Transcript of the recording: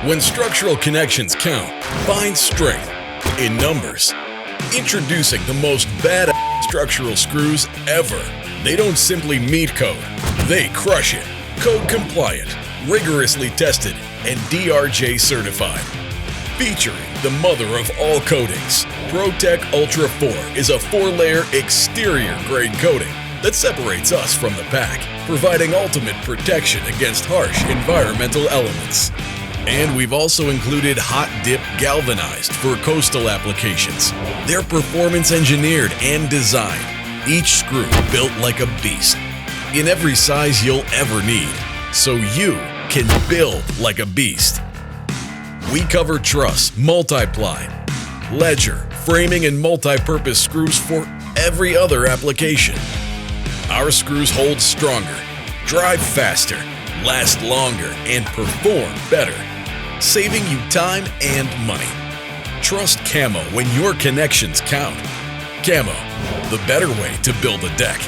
When structural connections count, find strength in numbers. Introducing the most badass structural screws ever. They don't simply meet code, they crush it. Code compliant, rigorously tested, and DRJ certified. Featuring the mother of all coatings, ProTech Ultra 4 is a 4-layer exterior grade coating that separates us from the pack, providing ultimate protection against harsh environmental elements. And we've also included hot dip galvanized for coastal applications. They're performance engineered and designed, each screw built like a beast, in every size you'll ever need, so you can build like a beast. We cover truss, multiply, ledger, framing, and multi-purpose screws for every other application. Our screws hold stronger, drive faster, last longer, and perform better, saving you time and money. Trust CAMO when your connections count. CAMO, the better way to build a deck.